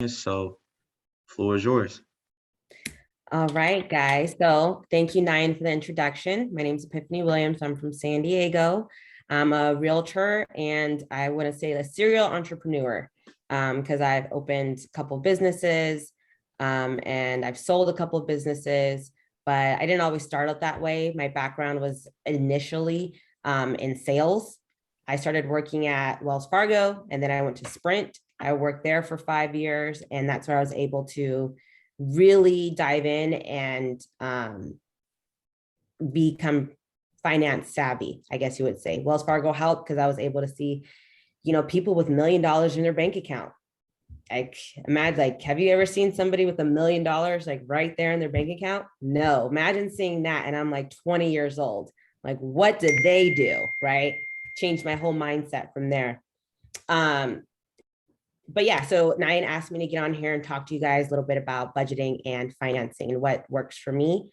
So, floor is yours. All right, guys. So thank you, Nyan, for the introduction. My name is Epiphany Williams. I'm from San Diego. I'm a realtor and I want to say a serial entrepreneur because I've opened a couple of businesses and I've sold a couple of businesses, but I didn't always start out that way. My background was initially in sales. I started working at Wells Fargo and then I went to Sprint. I worked there for 5 years and that's where I was able to really dive in and become finance savvy, I guess you would say. Wells Fargo helped because I was able to see, people with $1 million in their bank account. Like, imagine, like, have you ever seen somebody with $1 million like right there in their bank account? No, imagine seeing that. And I'm like 20 years old. Like, what did they do? Right? Changed my whole mindset from there. But yeah, so Nyan asked me to get on here and talk to you guys a little bit about budgeting and financing and what works for me.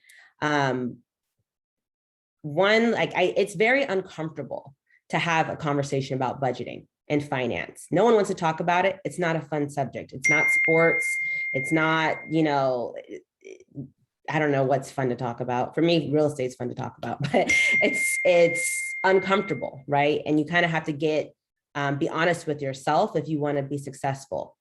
It's very uncomfortable to have a conversation about budgeting and finance. No one wants to talk about it. It's not a fun subject. It's not sports. It's not, I don't know what's fun to talk about. For me, real estate's fun to talk about, but it's uncomfortable, right? And you kind of have to be honest with yourself if you want to be successful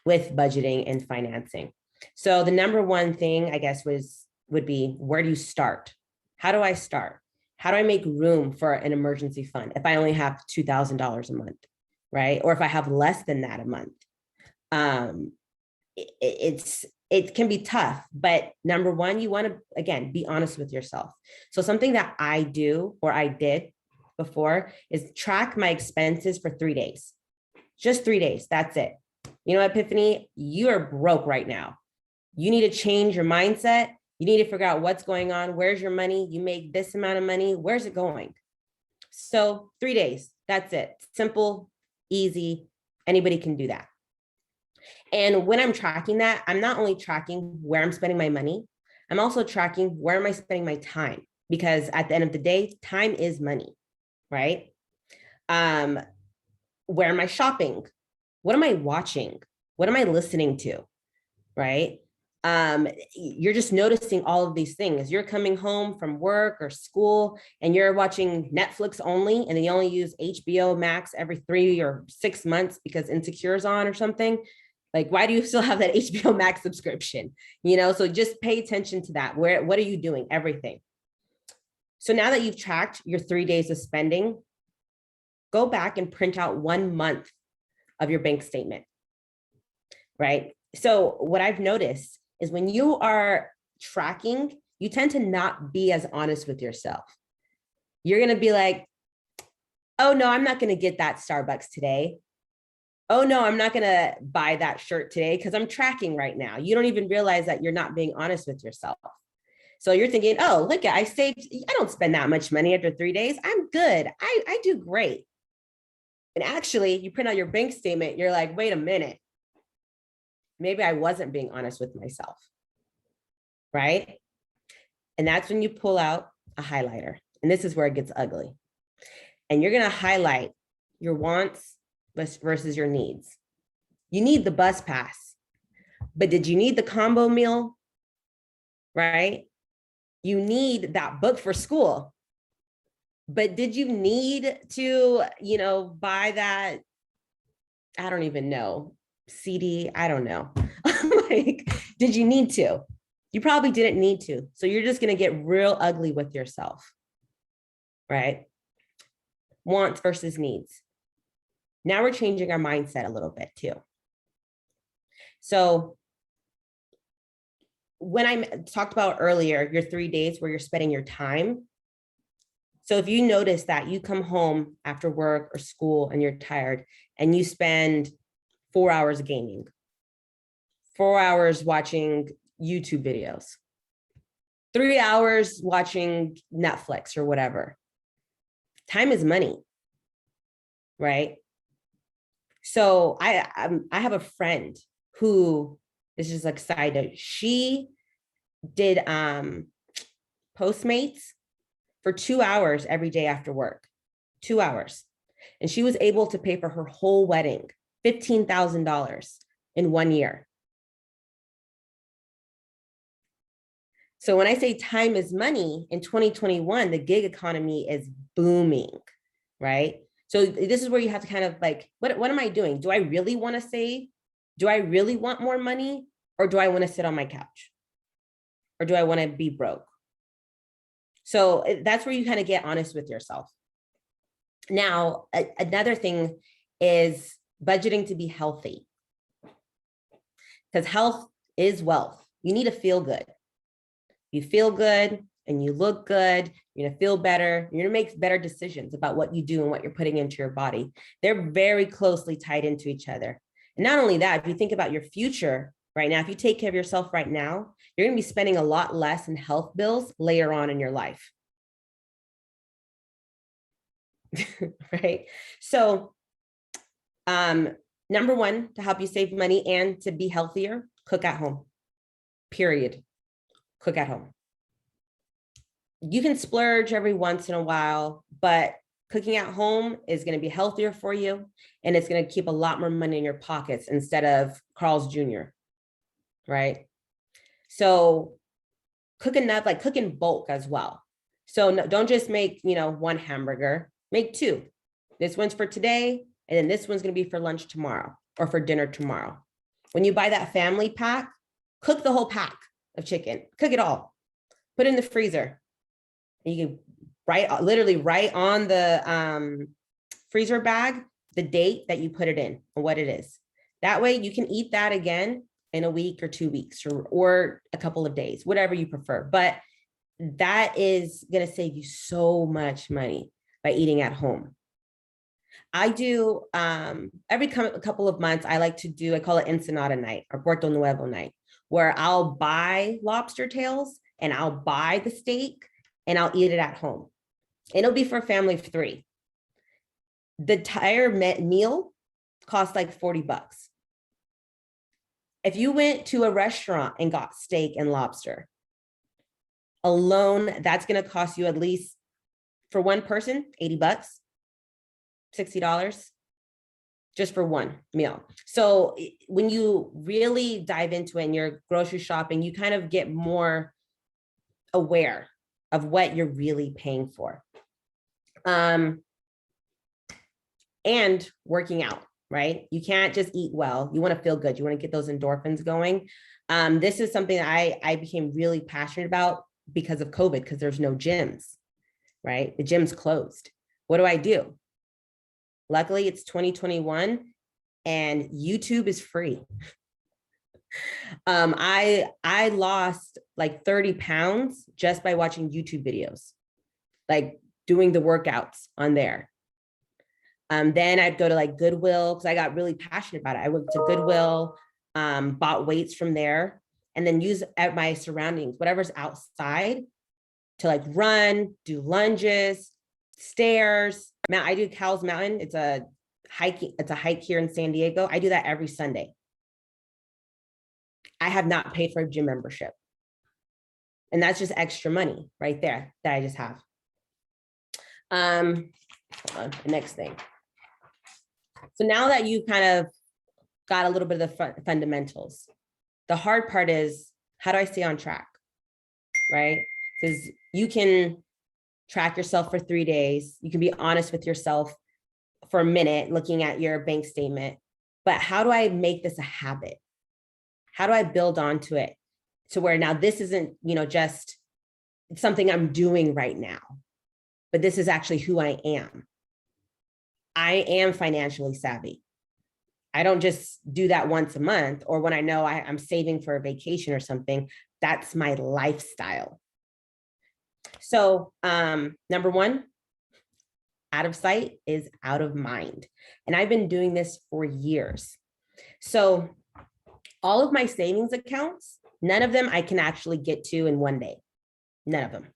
with budgeting and financing. So the number one thing, I guess, would be, where do you start? How do I start? How do I make room for an emergency fund if I only have $2,000 a month, right? Or if I have less than that a month? It can be tough, but number one, you want to, again, be honest with yourself. So something that I do, or I did before, is track my expenses for 3 days. Just 3 days. That's it. You know, Epiphany, you are broke right now. You need to change your mindset. You need to figure out what's going on. Where's your money? You make this amount of money. Where's it going? So 3 days. That's it. Simple, easy. Anybody can do that. And when I'm tracking that, I'm not only tracking where I'm spending my money, I'm also tracking where am I spending my time? Because at the end of the day, time is money. Right? Where am I shopping? What am I watching? What am I listening to? Right? You're just noticing all of these things. You're coming home from work or school and you're watching Netflix only, and then you only use HBO Max every 3 or 6 months because Insecure's on or something. Like, why do you still have that HBO Max subscription? So just pay attention to that. What are you doing? Everything. So now that you've tracked your 3 days of spending, go back and print out 1 month of your bank statement, right? So what I've noticed is when you are tracking, you tend to not be as honest with yourself. You're going to be like, oh no, I'm not going to get that Starbucks today. Oh no, I'm not going to buy that shirt today because I'm tracking right now. You don't even realize that you're not being honest with yourself. So you're thinking, oh, look, I saved, I don't spend that much money after 3 days. I'm good. I do great. And actually, you print out your bank statement, you're like, wait a minute. Maybe I wasn't being honest with myself, right? And that's when you pull out a highlighter. And this is where it gets ugly. And you're going to highlight your wants versus your needs. You need the bus pass, but did you need the combo meal, right? You need that book for school, but did you need to, buy that? I don't even know. CD. I don't know. Like, did you need to? You probably didn't need to. So you're just going to get real ugly with yourself, right? Wants versus needs. Now we're changing our mindset a little bit too. So when I talked about earlier, your 3 days where you're spending your time. So if you notice that you come home after work or school and you're tired and you spend 4 hours gaming, 4 hours watching YouTube videos, 3 hours watching Netflix or whatever, time is money, right? So I have a friend who, this is like side note, she did Postmates for 2 hours every day after work, 2 hours. And she was able to pay for her whole wedding, $15,000 in 1 year. So when I say time is money, in 2021, the gig economy is booming, right? So this is where you have to kind of like, what am I doing? Do I really want to save? Do I really want more money? Or do I want to sit on my couch? Or do I want to be broke? So that's where you kind of get honest with yourself. Now, another thing is budgeting to be healthy. Because health is wealth. You need to feel good. You feel good and you look good, you're gonna feel better, you're gonna make better decisions about what you do and what you're putting into your body. They're very closely tied into each other. And not only that, if you think about your future right now, if you take care of yourself right now, you're gonna be spending a lot less in health bills later on in your life. Right? So, number one, to help you save money and to be healthier, cook at home, period. Cook at home. You can splurge every once in a while, but cooking at home is going to be healthier for you. And it's going to keep a lot more money in your pockets instead of Carl's Jr. Right? So cook enough, like cook in bulk as well. So no, don't just make, one hamburger, make two. This one's for today. And then this one's going to be for lunch tomorrow or for dinner tomorrow. When you buy that family pack, cook the whole pack of chicken, cook it all, put it in the freezer. And you can literally write on the freezer bag the date that you put it in and what it is. That way you can eat that again in a week or 2 weeks or a couple of days, whatever you prefer. But that is going to save you so much money by eating at home. I do every couple of months, I like to do, I call it Ensenada night or Puerto Nuevo night, where I'll buy lobster tails and I'll buy the steak and I'll eat it at home. And it'll be for a family of 3. The entire meal costs like $40. If you went to a restaurant and got steak and lobster alone, that's going to cost you at least for one person, $80, $60 just for one meal. So when you really dive into it and you're grocery shopping, you kind of get more aware of what you're really paying for. And working out, right? You can't just eat well. You want to feel good. You want to get those endorphins going. This is something I became really passionate about because of COVID, because there's no gyms, right? The gym's closed. What do? Luckily, it's 2021 and YouTube is free. I lost like 30 pounds just by watching YouTube videos, like doing the workouts on there. Then I'd go to like Goodwill because I got really passionate about it. I went to Goodwill, bought weights from there, and then use at my surroundings, whatever's outside, to like run, do lunges, stairs. I do Cowles Mountain. It's a hike here in San Diego. I do that every Sunday. I have not paid for a gym membership. And that's just extra money right there that I just have. Hold on, the next thing. So now that you kind of got a little bit of the fundamentals, the hard part is, how do I stay on track, right? Because you can track yourself for 3 days. You can be honest with yourself for a minute, looking at your bank statement. But how do I make this a habit? How do I build onto it to where now this isn't, just something I'm doing right now, but this is actually who I am. I am financially savvy. I don't just do that once a month or when I know I'm saving for a vacation or something. That's my lifestyle. So number one, out of sight is out of mind. And I've been doing this for years. So all of my savings accounts, none of them I can actually get to in one day. None of them.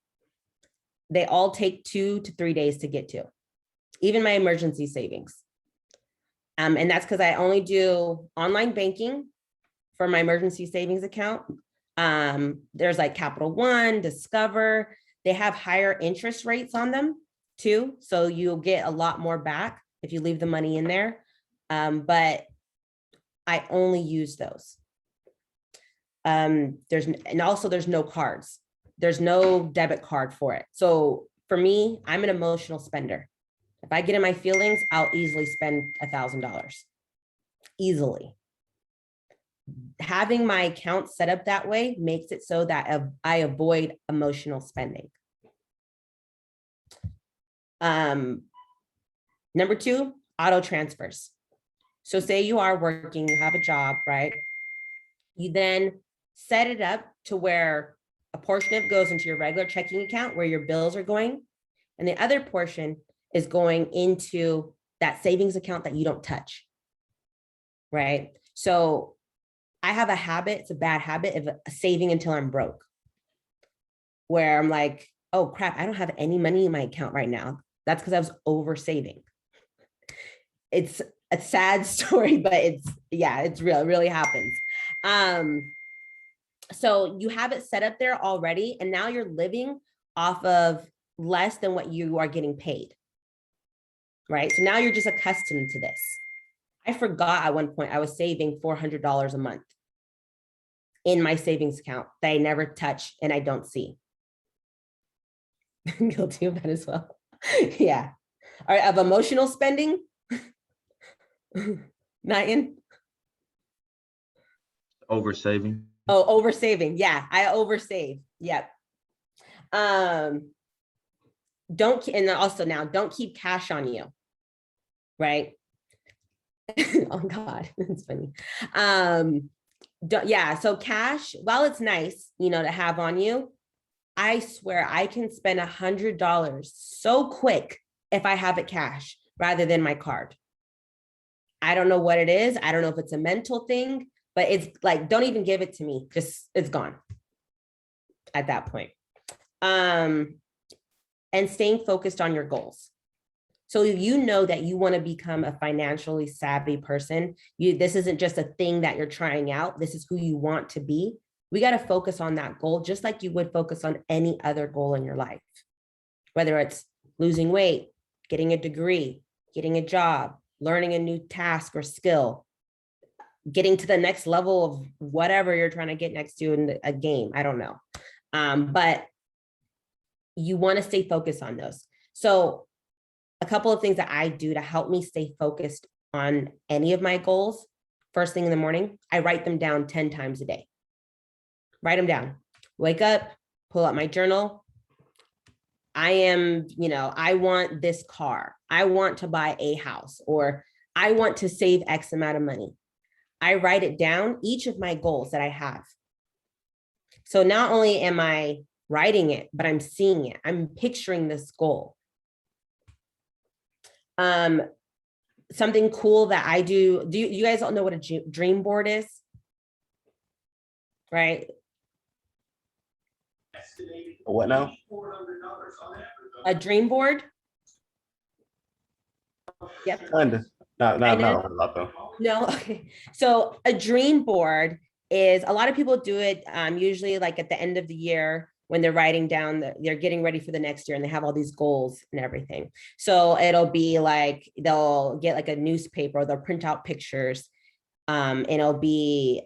They all take 2 to 3 days to get to, even my emergency savings. And that's because I only do online banking for my emergency savings account. There's like Capital One, Discover. They have higher interest rates on them too. So you'll get a lot more back if you leave the money in there. But I only use those. There's no cards. there's no debit card for it. So for me, I'm an emotional spender. If I get in my feelings, I'll easily spend $1,000. Easily. Having my account set up that way makes it so that I avoid emotional spending. Number 2, auto transfers. So say you are working, you have a job, right? You then set it up to where a portion of it goes into your regular checking account where your bills are going, and the other portion is going into that savings account that you don't touch, right? So I have a habit, it's a bad habit of saving until I'm broke, where I'm like, oh crap, I don't have any money in my account right now. That's because I was over saving. It's a sad story, but it's real, it really happens. So you have it set up there already, and now you're living off of less than what you are getting paid, right? So now you're just accustomed to this. I forgot at one point I was saving $400 a month in my savings account that I never touch and I don't see. I'm guilty of that as well. Yeah. All right, of emotional spending. Nayan? Oversaving. Oh, oversaving. Yeah, I oversave. Yep. Don't, and also now, don't keep cash on you, right? Oh God, it's funny. So cash, while it's nice, to have on you, I swear I can spend $100 so quick if I have it cash rather than my card. I don't know what it is. I don't know if it's a mental thing, but it's like, don't even give it to me. Just, it's gone at that point. And staying focused on your goals. So you know that you want to become a financially savvy person. This isn't just a thing that you're trying out. This is who you want to be. We got to focus on that goal, just like you would focus on any other goal in your life, whether it's losing weight, getting a degree, getting a job, learning a new task or skill, getting to the next level of whatever you're trying to get next to in a game. I don't know. But you want to stay focused on those. So a couple of things that I do to help me stay focused on any of my goals. First thing in the morning, I write them down 10 times a day. Write them down. Wake up, pull out my journal. I want this car. I want to buy a house, or I want to save X amount of money. I write it down, each of my goals that I have. So not only am I writing it, but I'm seeing it. I'm picturing this goal. Something cool that I do. You guys all know what a dream board is? Right? What now? A dream board? Yep. Kinda. Not a lot though. No, okay. So a dream board is, a lot of people do it usually like at the end of the year when they're writing down, they're getting ready for the next year and they have all these goals and everything. So it'll be like, they'll get like a newspaper, or they'll print out pictures. And it'll be,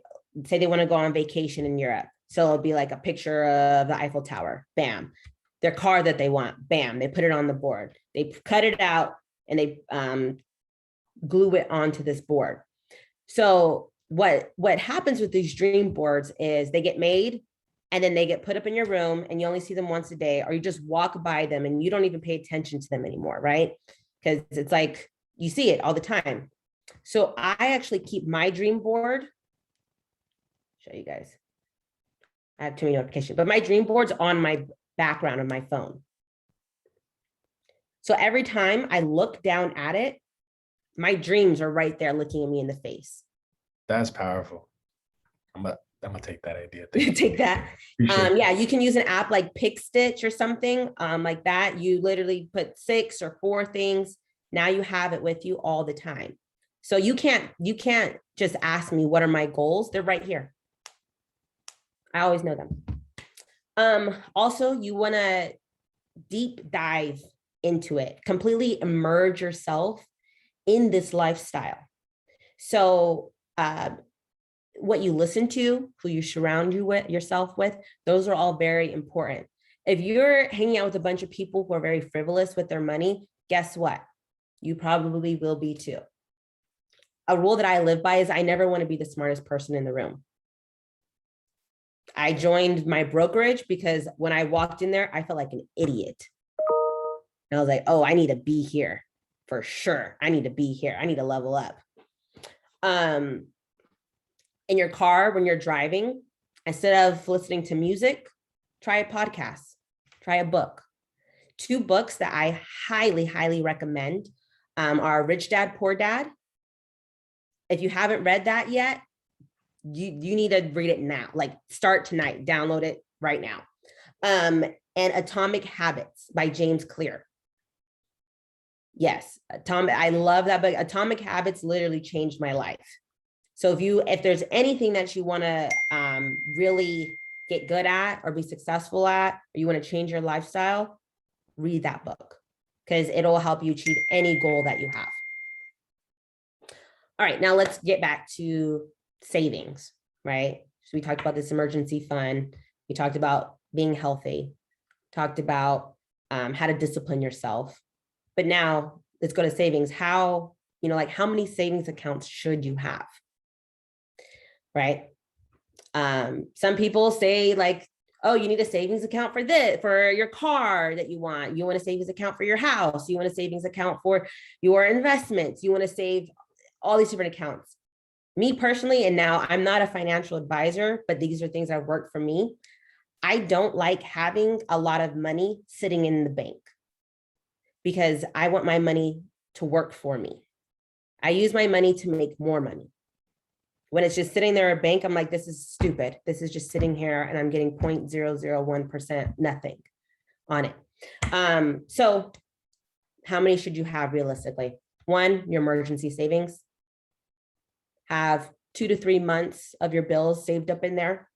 say they want to go on vacation in Europe. So it'll be like a picture of the Eiffel Tower, bam. Their car that they want, bam, they put it on the board. They cut it out and they glue it onto this board. So what happens with these dream boards is they get made and then they get put up in your room and you only see them once a day, or you just walk by them and you don't even pay attention to them anymore, right? Because it's like you see it all the time. So I actually keep my dream board. Show you guys. I have too many notifications, but my dream board's on my background of my phone. So every time I look down at it, my dreams are right there looking at me in the face. That's powerful. I'm gonna take that idea. Take that. Yeah, you can use an app like Pick Stitch or something like that. You literally put 6 or 4 things. Now you have it with you all the time. So you can't just ask me, what are my goals? They're right here. I always know them. Also, you want to deep dive into it, completely immerse yourself in this lifestyle. So what you listen to, who you surround yourself with, those are all very important. If you're hanging out with a bunch of people who are very frivolous with their money, guess what? You probably will be too. A rule that I live by is I never want to be the smartest person in the room. I joined my brokerage because when I walked in there, I felt like an idiot. And I was like, oh, I need to be here for sure. I need to be here. I need to level up. In your car, when you're driving, instead of listening to music, try a podcast, try a book. 2 books that I highly, highly recommend are Rich Dad, Poor Dad. If you haven't read that yet, you need to read it now, like start tonight, download it right now. And Atomic Habits by James Clear. Yes, I love that book. Atomic Habits literally changed my life. So if there's anything that you want to really get good at or be successful at, or you want to change your lifestyle, read that book because it'll help you achieve any goal that you have. All right, now let's get back to savings, right? So we talked about this emergency fund. We talked about being healthy, talked about how to discipline yourself. But now let's go to savings. How many savings accounts should you have? Right? Some people say like, oh, you need a savings account for this, for your car that you want. You want a savings account for your house. You want a savings account for your investments. You want to save all these different accounts. Me personally, and now I'm not a financial advisor, but these are things that work for me. I don't like having a lot of money sitting in the bank because I want my money to work for me. I use my money to make more money. When it's just sitting there at a bank, I'm like, this is stupid. This is just sitting here and I'm getting 0.001%, nothing on it. So how many should you have realistically? 1, your emergency savings. Have 2 to 3 months of your bills saved up in there.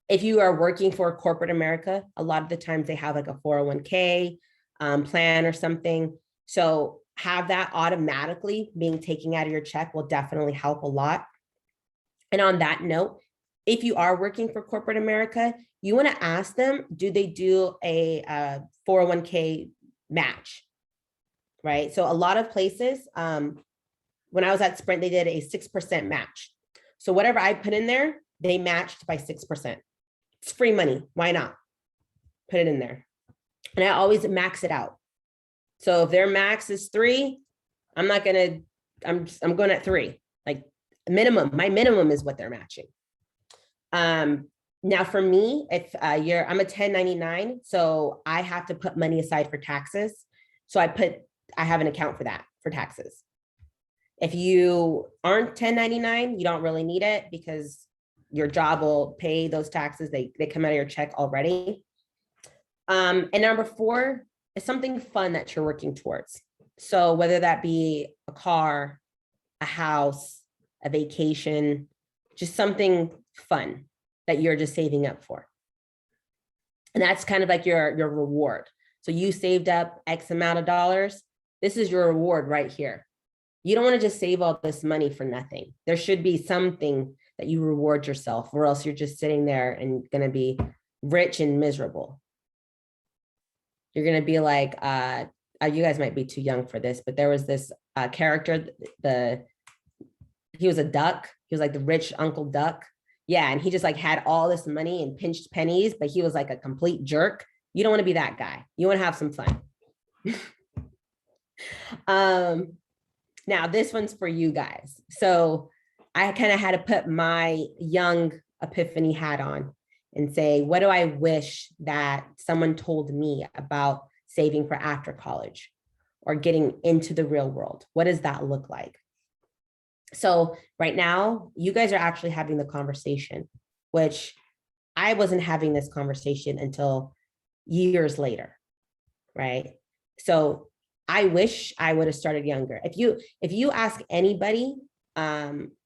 If you are working for corporate America, a lot of the times they have like a 401k plan or something. So have that automatically being taken out of your check will definitely help a lot. And on that note, if you are working for corporate America, you want to ask them, do they do a 401k match? Right. So a lot of places, when I was at Sprint, they did a 6% match. So whatever I put in there, they matched by 6%. It's free money. Why not? Put it in there. And I always max it out. So if their max is 3, I'm going at 3, like minimum. My minimum is what they're matching. Now for me, if I'm a 1099, so I have to put money aside for taxes. So I have an account for that, for taxes. If you aren't 1099, you don't really need it because your job will pay those taxes. They come out of your check already. And number 4 is something fun that you're working towards. So whether that be a car, a house, a vacation, just something fun that you're just saving up for. And that's kind of like your reward. So you saved up X amount of dollars. This is your reward right here. You don't want to just save all this money for nothing. There should be something that you reward yourself, or else you're just sitting there and going to be rich and miserable. You're going to be like, you guys might be too young for this, but there was this character, he was a duck. He was like the rich Uncle Duck. Yeah. And he just like had all this money and pinched pennies, but he was like a complete jerk. You don't want to be that guy. You want to have some fun. Now this one's for you guys. So I kind of had to put my young Epiphany hat on and say, what do I wish that someone told me about saving for after college or getting into the real world? What does that look like? So right now, you guys are actually having the conversation, which I wasn't having this conversation until years later, right? So I wish I would have started younger. If you ask anybody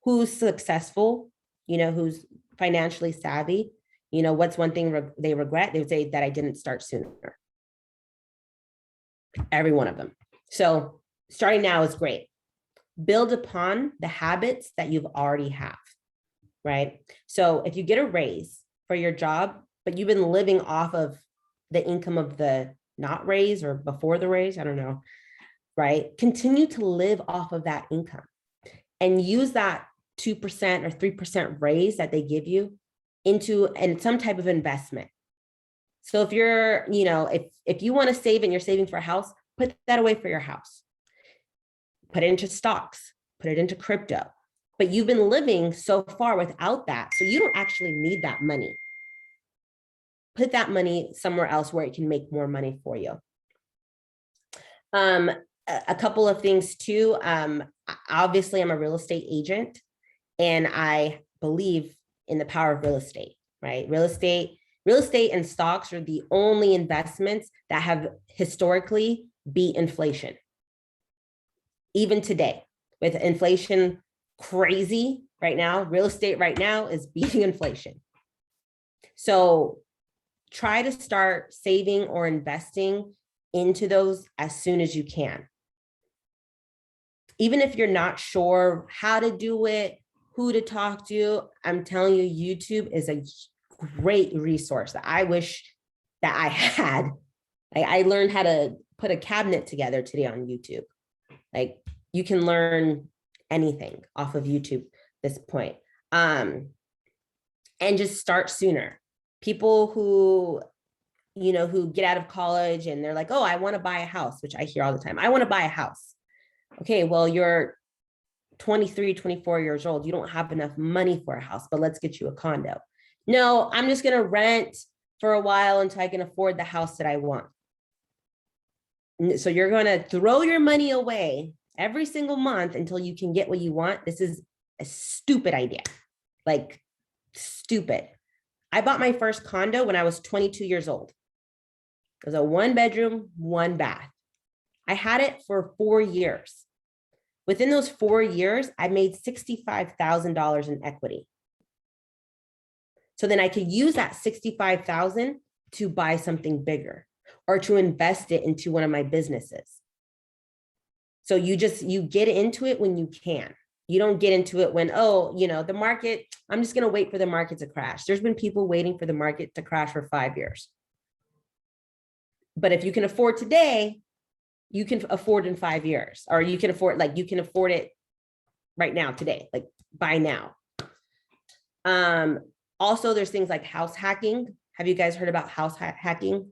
who's successful, who's financially savvy, what's one thing they regret? They would say that I didn't start sooner. Every one of them. So starting now is great. build upon the habits that you've already have, right? So if you get a raise for your job, but you've been living off of the income of the not raise or before the raise, I don't know, right? Continue to live off of that income and use that 2% or 3% raise that they give you into some type of investment. So if you're, if you want to save and you're saving for a house, put that away for your house. Put it into stocks, put it into crypto. But you've been living so far without that, so you don't actually need that money. Put that money somewhere else where it can make more money for you. A couple of things too. Obviously, I'm a real estate agent, and I believe in the power of real estate, right? Real estate and stocks are the only investments that have historically beat inflation. Even today, with inflation crazy right now, real estate right now is beating inflation. So try to start saving or investing into those as soon as you can. Even if you're not sure how to do it, who to talk to, I'm telling you, YouTube is a great resource that I wish that I had. I learned how to put a cabinet together today on YouTube. Like, you can learn anything off of YouTube at this point. And just start sooner. People who get out of college and they're like, oh, I want to buy a house, which I hear all the time. I want to buy a house. Okay, well, you're 23, 24 years old. You don't have enough money for a house, but let's get you a condo. No, I'm just going to rent for a while until I can afford the house that I want. So you're going to throw your money away every single month until you can get what you want. This is a stupid idea. Like, stupid. I bought my first condo when I was 22 years old. It was a 1-bedroom, 1-bath. I had it for 4 years. Within those 4 years, I made $65,000 in equity. So then I could use that $65,000 to buy something bigger or to invest it into one of my businesses. So you get into it when you can. You don't get into it when, the market, I'm just going to wait for the market to crash. There's been people waiting for the market to crash for 5 years. But if you can afford today, you can afford in 5 years, or you can afford it right now, today, like buy now. Also, there's things like house hacking. Have you guys heard about house hacking?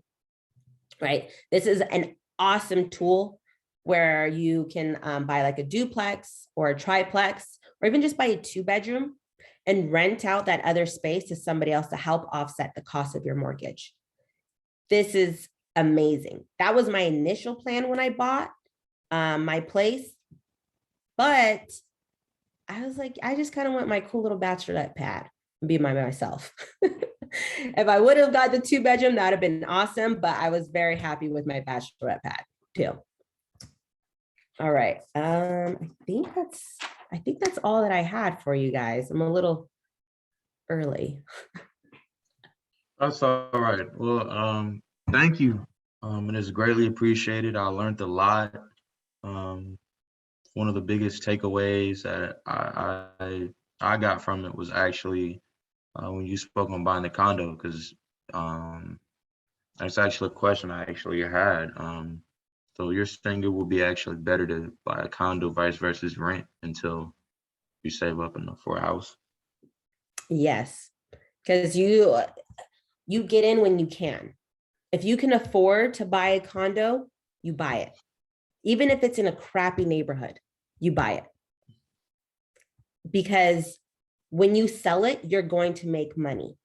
Right. This is an awesome tool where you can buy like a duplex or a triplex, or even just buy a 2-bedroom and rent out that other space to somebody else to help offset the cost of your mortgage. This is amazing. That was my initial plan when I bought my place, but I was like, I just kind of want my cool little bachelorette pad and be by myself. If I would have got the 2-bedroom, that would have been awesome, but I was very happy with my bachelorette pad too. All right. I think that's all that I had for you guys. I'm a little early. That's all right. Well, thank you. And it's greatly appreciated. I learned a lot. One of the biggest takeaways that I got from it was actually when you spoke on buying the condo, because that's actually a question I actually had. So you're saying it would be actually better to buy a condo versus rent until you save up enough for a house? Yes, because you get in when you can. If you can afford to buy a condo, you buy it. Even if it's in a crappy neighborhood, you buy it. Because when you sell it, you're going to make money.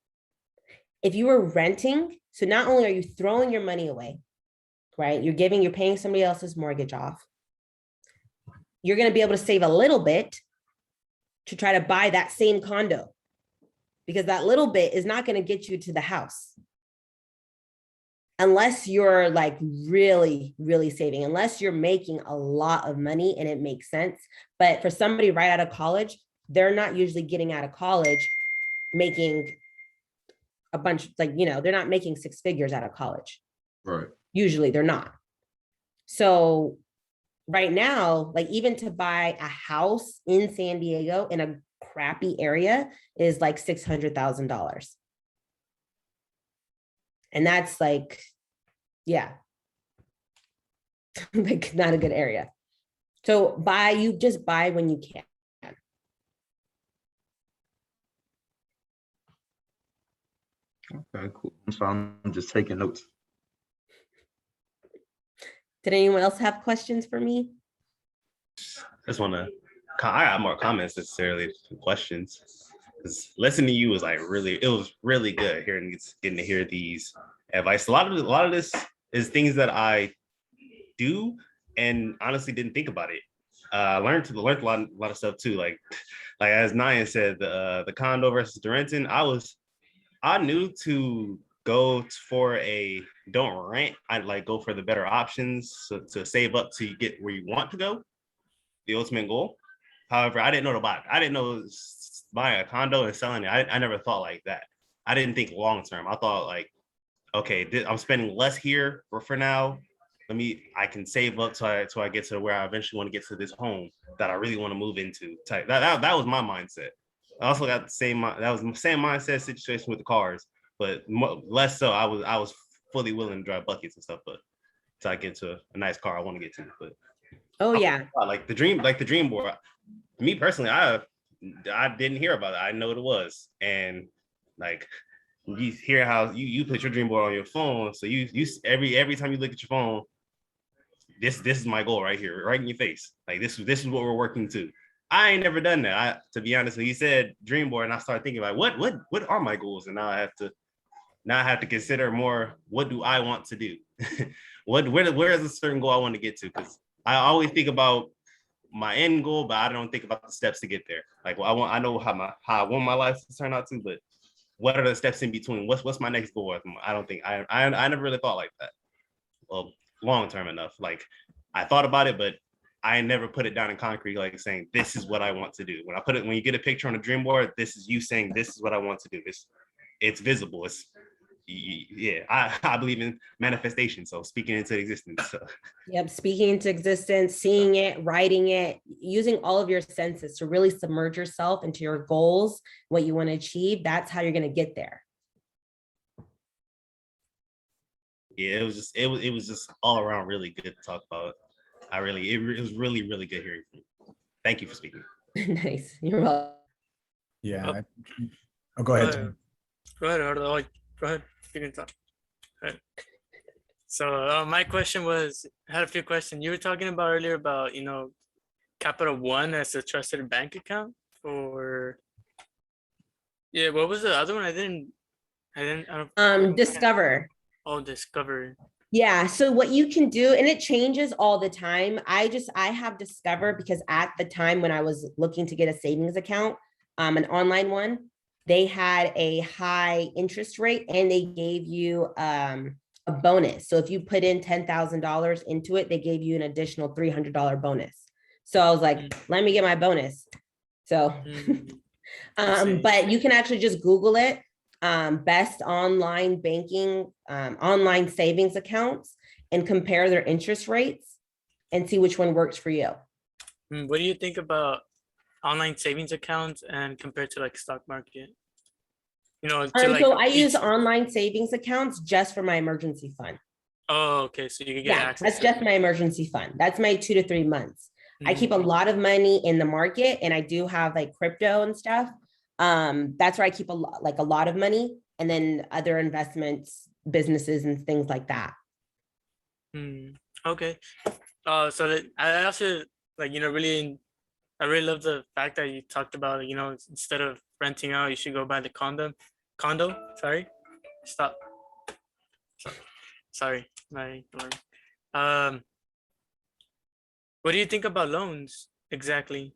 If you were renting, so not only are you throwing your money away, right? You're paying somebody else's mortgage off. You're going to be able to save a little bit to try to buy that same condo, because that little bit is not going to get you to the house. Unless you're like really, really saving, unless you're making a lot of money and it makes sense. But for somebody right out of college, they're not usually getting out of college making a bunch, they're not making 6 figures out of college. Right. Usually they're not. So right now, like even to buy a house in San Diego in a crappy area is like $600,000. And that's like, yeah, like not a good area. So you just buy when you can. Okay, cool. So I'm just taking notes. Did anyone else have questions for me? Just want to, I got more comments necessarily than questions. Because listening to you was like it was really good getting to hear these advice. A lot of this is things that I do and honestly didn't think about it. Learned a lot of stuff too. Like as Nyan said, the condo versus the renting. I knew to go for don't rent. I'd like go for the better options to save up to get where you want to go, the ultimate goal. However, I didn't know about it. I didn't know buying a condo and selling it. I never thought like that. I didn't think long term. I thought like, okay, I'm spending less here for now. I can save up till I get to where I eventually want to get to this home that I really want to move into. Type that was my mindset. I also got that was the same mindset situation with the cars, but less so. I was fully willing to drive buckets and stuff, but till I get to a nice car I want to get to. But oh yeah, like the dream board. Me personally, I didn't hear about it. I know what it was, and like you hear how you put your dream board on your phone, so you every time you look at your phone, this is my goal right here, right in your face. Like this is what we're working to. I ain't never done that. To be honest, when you said dream board, and I started thinking about what are my goals, and now I have to consider more. What do I want to do? Where is a certain goal I want to get to? Because I always think about my end goal, but I don't think about the steps to get there. Like, well, I know how I want my life to turn out to, but what are the steps in between? What's my next goal? I don't think I never really thought like that. Well, long term enough. Like I thought about it, but I never put it down in concrete, like saying this is what I want to do. When you get a picture on a dream board, this is you saying this is what I want to do. It's visible. I believe in manifestation, so speaking into existence. So. Yep, speaking into existence, seeing it, writing it, using all of your senses to really submerge yourself into your goals, what you want to achieve. That's how you're going to get there. Yeah, it was just all around really good to talk about. It was really good hearing from you. Thank you for speaking. Nice. You're welcome. Yeah. Oh, go ahead. Tim. Go ahead. You can talk. So my question was, I had a few questions. You were talking about earlier about, Capital One as a trusted bank account, or yeah, what was the other one? I don't Discover. Oh, Discover. Yeah. So what you can do, and it changes all the time. I have Discover because at the time when I was looking to get a savings account, an online one, they had a high interest rate and they gave you a bonus. So if you put in $10,000 into it, they gave you an additional $300 bonus. So I was like, let me get my bonus. So, but you can actually just Google it. Best online banking, online savings accounts, and compare their interest rates and see which one works for you. What do you think about online savings accounts and compared to like stock market? So I use online savings accounts just for my emergency fund. Oh, okay. So you can get access. That's just my emergency fund. That's my 2 to 3 months. I keep a lot of money in the market, and I do have like crypto and stuff. That's where I keep a lot of money, and then other investments, businesses, and things like that. Okay. So I also I really love the fact that you talked about, instead of renting out, you should go buy the condo. Sorry. Stop. Sorry. My alarm. What do you think about loans exactly?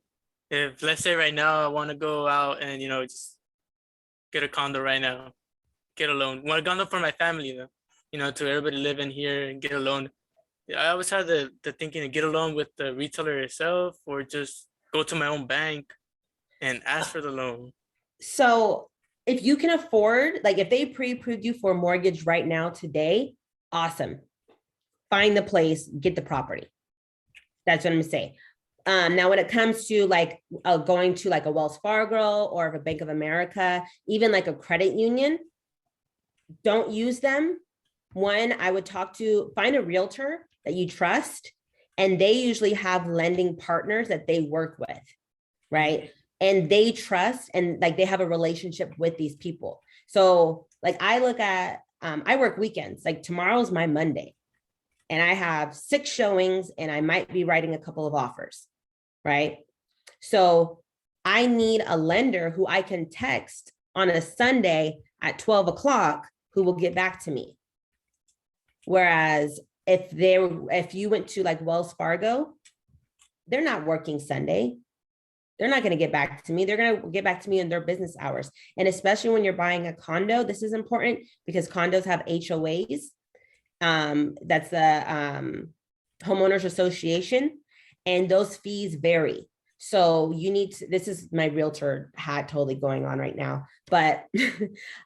If let's say right now I want to go out and just get a condo right now, get a loan. Want a condo for my family though, to everybody live in here and get a loan. I always had the thinking to get a loan with the retailer itself, or just go to my own bank and ask for the loan. So if you can afford, like if they pre-approved you for a mortgage right now today, awesome. Find the place, get the property. That's what I'm saying. Now, when it comes to like going to like a Wells Fargo or a Bank of America, even like a credit union, don't use them. One, I would find a realtor that you trust, and they usually have lending partners that they work with, right? And they trust, and like they have a relationship with these people. So like I look at, I work weekends, like tomorrow's my Monday, and I have 6 showings and I might be writing a couple of offers, right? So I need a lender who I can text on a Sunday at 12 o'clock who will get back to me. Whereas if you went to like Wells Fargo, they're not working Sunday. They're not going to get back to me. They're going to get back to me in their business hours. And especially when you're buying a condo, this is important because condos have HOAs. That's the homeowners association, and those fees vary. So you need to, this is my realtor hat totally going on right now, but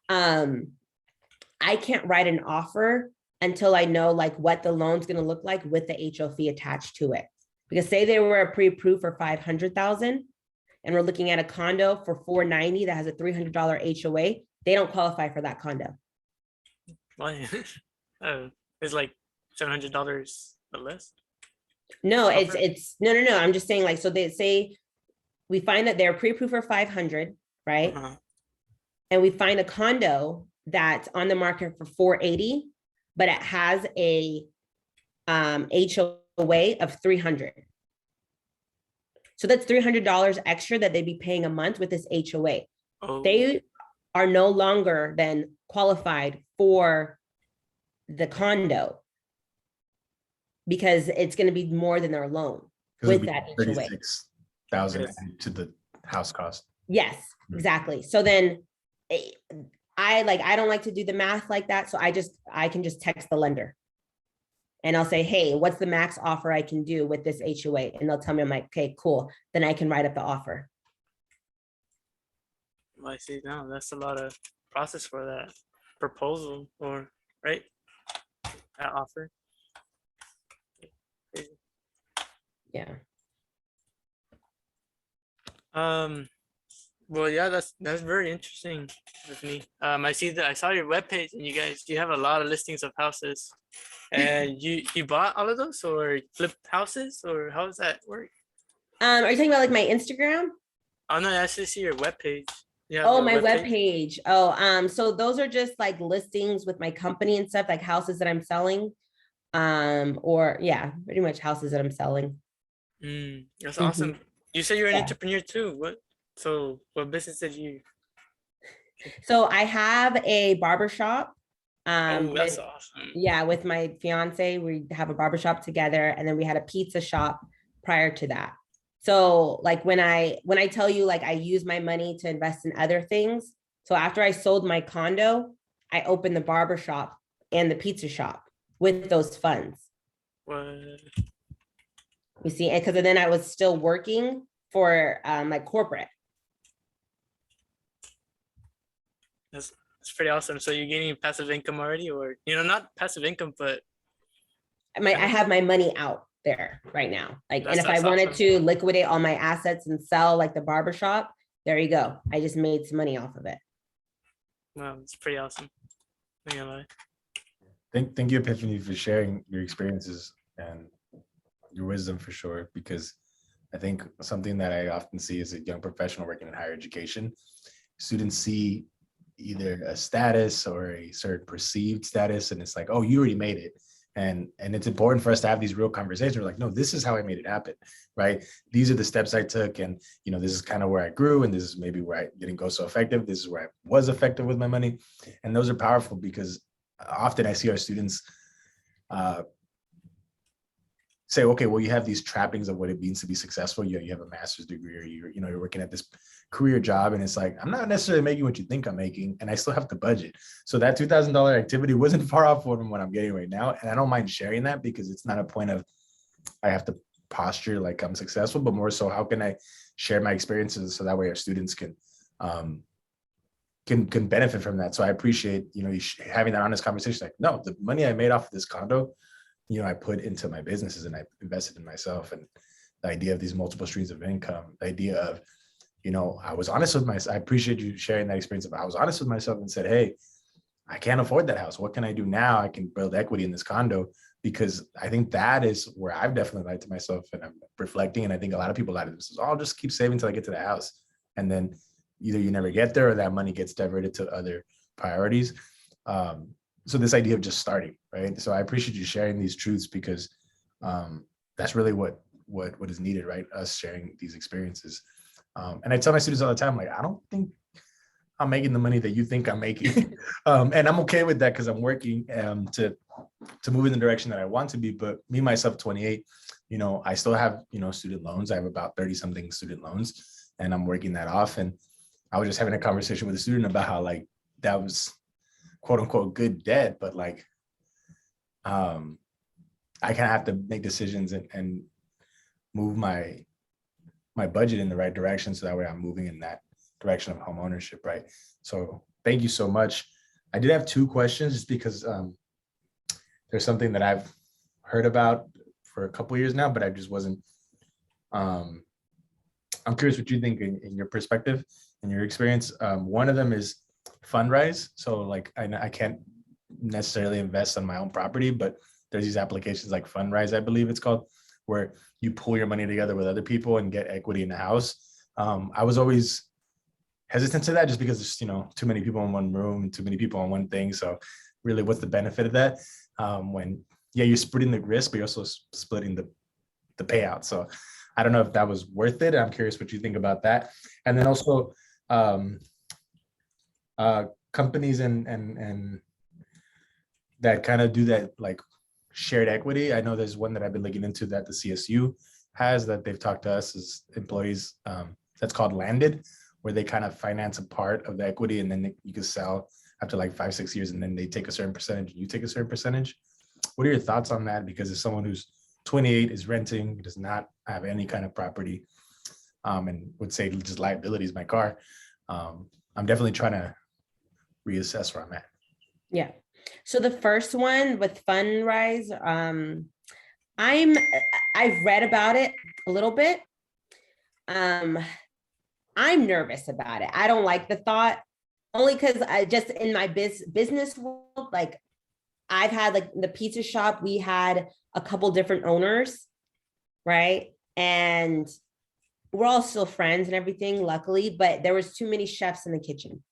I can't write an offer until I know like what the loan's going to look like with the HO fee attached to it. Because say they were pre-approved for 500,000 and we're looking at a condo for 490 that has a $300 HOA, they don't qualify for that condo. Why? It's like $700 or less. No, Offer? it's no. I'm just saying like, so they say we find that they're pre-approved for 500, right? And we find a condo that's on the market for 480, but it has a HOA of 300. So that's $300 extra that they'd be paying a month with this HOA. Oh. They are no longer then qualified for the condo because it's going to be more than their loan with that HOA. 36,000 to the house cost. Yes, exactly. So then I don't like to do the math like that. So I can just text the lender and I'll say, hey, what's the max offer I can do with this HOA? And they'll tell me, I'm like, okay, cool. Then I can write up the offer. Well, I see now. That's a lot of process for that proposal, or right? That offer. Yeah. Well, yeah, that's very interesting, Tiffany. I saw your webpage, and you have a lot of listings of houses, and you bought all of those or flipped houses, or how does that work? Are you talking about like my Instagram? Oh no, I actually see your webpage. Yeah. Oh, my webpage. Oh, so those are just like listings with my company and stuff, like houses that I'm selling. Or yeah, pretty much houses that I'm selling. That's awesome. You said you're an Yeah. entrepreneur too. What business did you? So I have a barbershop. Oh, that's with- awesome. Yeah, with my fiance, we have a barbershop together, and then we had a pizza shop prior to that. So like when I tell you like I use my money to invest in other things. So after I sold my condo, I opened the barbershop and the pizza shop with those funds. What? You see, because then I was still working for like corporate. That's pretty awesome. So you're getting passive income already, or not passive income, but I have my money out there right now. Like, and if I That's wanted awesome. to liquidate all my assets and sell like the barbershop, there you go. I just made some money off of it. wow, it's pretty awesome. Not gonna lie. Thank you, Epiphany, for sharing your experiences and your wisdom for sure, because I think something that I often see as a young professional working in higher education, students see either a status or a certain perceived status, and it's like, oh, you already made it. And it's important for us to have these real conversations. We're like, no, this is how I made it happen, right? These are the steps I took, and this is kind of where I grew, and this is maybe where I didn't go so effective. This is where I was effective with my money, and those are powerful because often I see our students say, okay, well, you have these trappings of what it means to be successful. You have a master's degree, or you're working at this career job, and it's like, I'm not necessarily making what you think I'm making, and I still have to budget. So that $2,000 activity wasn't far off from what I'm getting right now, and I don't mind sharing that because it's not a point of I have to posture like I'm successful, but more so, how can I share my experiences so that way our students can benefit from that. So I appreciate you having that honest conversation. Like, no, the money I made off of this condo I put into my businesses and I invested in myself. And the idea of these multiple streams of income, the idea of, I was honest with myself. I appreciate you sharing that experience. I was honest with myself and said, hey, I can't afford that house. What can I do now? I can build equity in this condo, because I think that is where I've definitely lied to myself, and I'm reflecting. And I think a lot of people lie to themselves. Oh, I'll just keep saving till I get to the house. And then either you never get there or that money gets diverted to other priorities. So this idea of just starting, right? So I appreciate you sharing these truths, because that's really what is needed, right? Us sharing these experiences. And I tell my students all the time, like, I don't think I'm making the money that you think I'm making. And I'm okay with that, because I'm working to move in the direction that I want to be. But me, myself, 28, I still have, student loans. I have about 30 something student loans, and I'm working that off. And I was just having a conversation with a student about how, like, that was quote unquote good debt, but like, I kind of have to make decisions and move my budget in the right direction, so that way I'm moving in that direction of home ownership, right? So thank you so much. I did have 2 questions, just because there's something that I've heard about for a couple of years now, but I just wasn't. I'm curious what you think in your perspective, in your experience. One of them is Fundrise. So like, I can't necessarily invest on my own property, but there's these applications like Fundrise, I believe it's called, where you pull your money together with other people and get equity in the house. I was always hesitant to that, just because there's, too many people in one room and too many people on one thing. So really, what's the benefit of that? When, you're splitting the risk, but you're also splitting the payout. So I don't know if that was worth it. I'm curious what you think about that. And then also companies and that kind of do that, like, shared equity. I know there's one that I've been looking into that the CSU has, that they've talked to us as employees. That's called Landed, where they kind of finance a part of the equity, and then you can sell after like 5-6 years, and then they take a certain percentage and you take a certain percentage. What are your thoughts on that? Because as someone who's 28, is renting, does not have any kind of property, and would say just liability is my car, I'm definitely trying to reassess where I'm at. Yeah. So the first one with Fundrise, I've read about it a little bit. I'm nervous about it. I don't like the thought, only because I just, in my business world, like, I've had, like, the pizza shop, we had a couple different owners, right? And we're all still friends and everything, luckily, but there was too many chefs in the kitchen.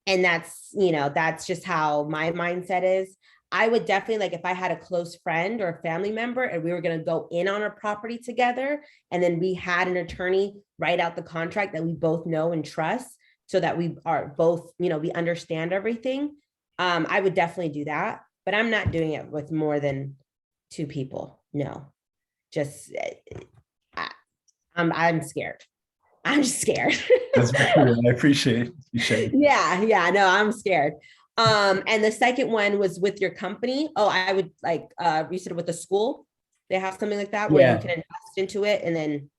And that's just how my mindset is. I would definitely, like, if I had a close friend or a family member and we were going to go in on a property together, and then we had an attorney write out the contract that we both know and trust, so that we are both, we understand everything. I would definitely do that, but I'm not doing it with more than 2 people. No, just, I'm scared. I'm just scared. That's true. I appreciate you sharing. Yeah, no, I'm scared. And the second one was with your company. Oh, I would like, you said with the school, they have something like that where you can invest into it, and then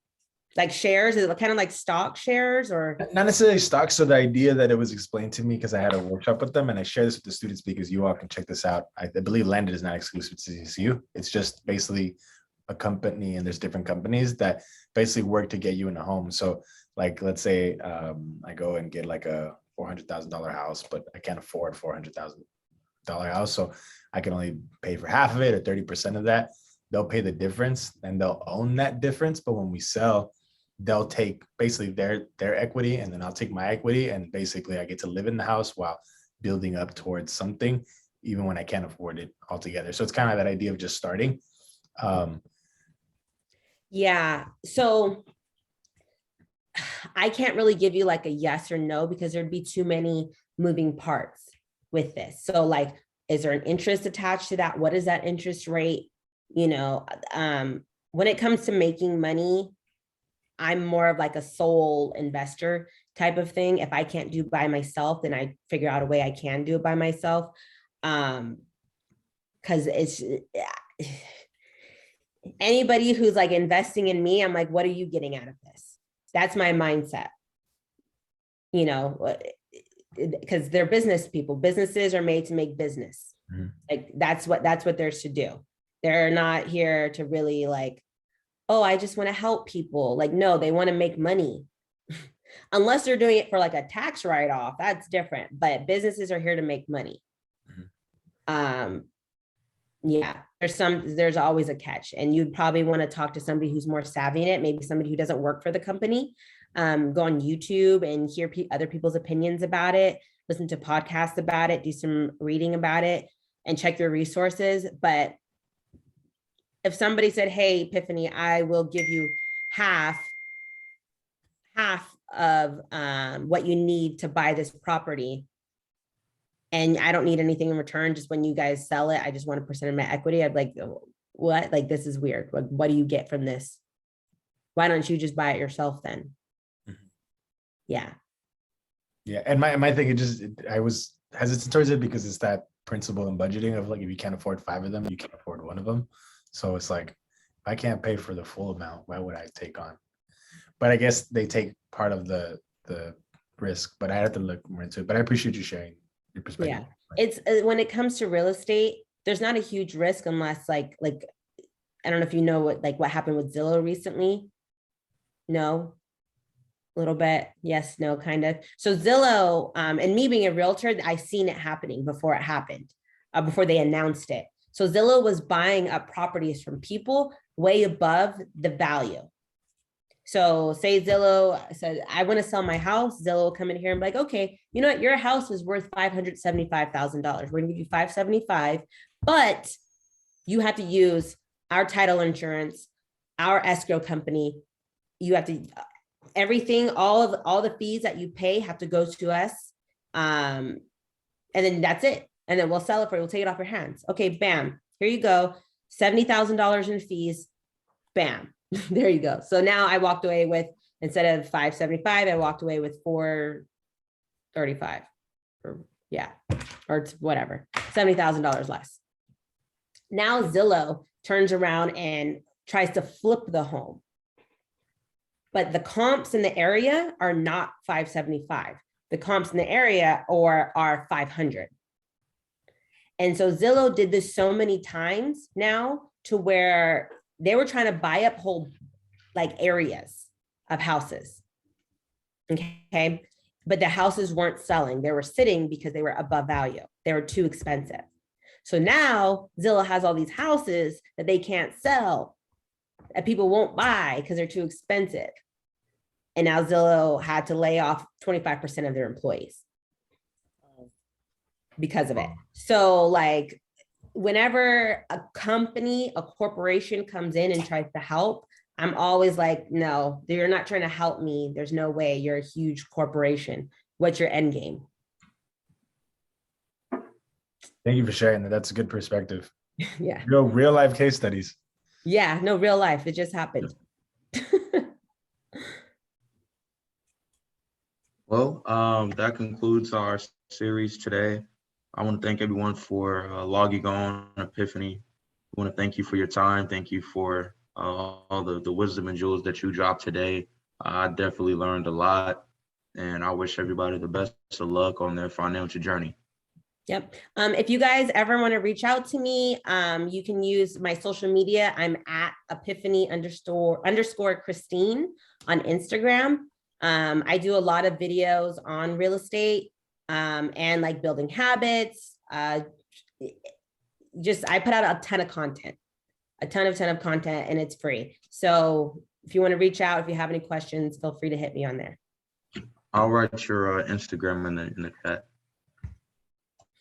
like shares, is it kind of like stock shares, or? Not necessarily stock. So the idea that it was explained to me, because I had a workshop with them, and I share this with the students because you all can check this out. I believe Landed is not exclusive to CSU. It's just basically a company, and there's different companies that basically work to get you in a home. So like, let's say I go and get like a $400,000 house, but I can't afford $400,000 house. So I can only pay for half of it or 30% of that. They'll pay the difference and they'll own that difference. But when we sell, they'll take basically their equity, and then I'll take my equity, and basically I get to live in the house while building up towards something, even when I can't afford it altogether. So it's kind of that idea of just starting. Yeah. So I can't really give you like a yes or no, because there'd be too many moving parts with this. So like, is there an interest attached to that? What is that interest rate? When it comes to making money, I'm more of like a sole investor type of thing. If I can't do by myself, then I figure out a way I can do it by myself. Because it's anybody who's like investing in me, I'm like, what are you getting out of this? That's my mindset. Because they're business people. Businesses are made to make business. Mhm. Like that's what there's to do. They're not here to really like, oh, I just want to help people. Like, no, they want to make money. Unless they're doing it for like a tax write-off, that's different. But businesses are here to make money. Yeah, there's always a catch, and you'd probably want to talk to somebody who's more savvy in it, maybe somebody who doesn't work for the company. Go on YouTube and hear other people's opinions about it, listen to podcasts about it, do some reading about it, and check your resources. But if somebody said, hey, Epiphany, I will give you half of what you need to buy this property, and I don't need anything in return, just when you guys sell it, I just want a percent of my equity. I'd like, what? Like, this is weird. What do you get from this? Why don't you just buy it yourself then? Yeah. Yeah, and my thing, I was hesitant towards it because it's that principle in budgeting of like, if you can't afford 5 of them, you can't afford one of them. So it's like, if I can't pay for the full amount, why would I take on? But I guess they take part of the risk, but I have to look more into it. But I appreciate you sharing your perspective. Yeah, it's when it comes to real estate, there's not a huge risk unless like I don't know if you know what happened with Zillow recently. No, a little bit. Yes, no, kind of. So Zillow, and me being a realtor, I seen it happening before it happened, before they announced it. So Zillow was buying up properties from people way above the value. So say Zillow said, I want to sell my house. Zillow will come in here and be like, okay, you know what? Your house is worth $575,000. We're going to give you $575,000, but you have to use our title insurance, our escrow company. You have to, everything, all the fees that you pay have to go to us. And then that's it. And then we'll sell it for you. We'll take it off your hands. Okay, bam. Here you go. $70,000 in fees. Bam. There you go. So now I walked away with, instead of 575, I walked away with 435, or yeah, or whatever, $70,000 less. Now Zillow turns around and tries to flip the home, but the comps in the area are not 575. The comps in the area are 500. And so Zillow did this so many times now to where they were trying to buy up whole like areas of houses. Okay. But the houses weren't selling. They were sitting because they were above value. They were too expensive. So now Zillow has all these houses that they can't sell, that people won't buy because they're too expensive. And now Zillow had to lay off 25% of their employees because of it. So like, whenever a company, a corporation comes in and tries to help, I'm always like, no, you're not trying to help me. There's no way. You're a huge corporation. What's your end game? Thank you for sharing that. That's a good perspective. Yeah. Real life case studies. Yeah, no, real life. It just happened. Well, that concludes our series today. I want to thank everyone for logging on, Epiphany. I want to thank you for your time. Thank you for all the wisdom and jewels that you dropped today. I definitely learned a lot, and I wish everybody the best of luck on their financial journey. Yep. If you guys ever want to reach out to me, you can use my social media. I'm at Epiphany__ Christine on Instagram. I do a lot of videos on real estate and like building habits. I put out a ton of content, a ton of content, and it's free. So if you want to reach out, if you have any questions, feel free to hit me on there. I'll write your Instagram in the chat.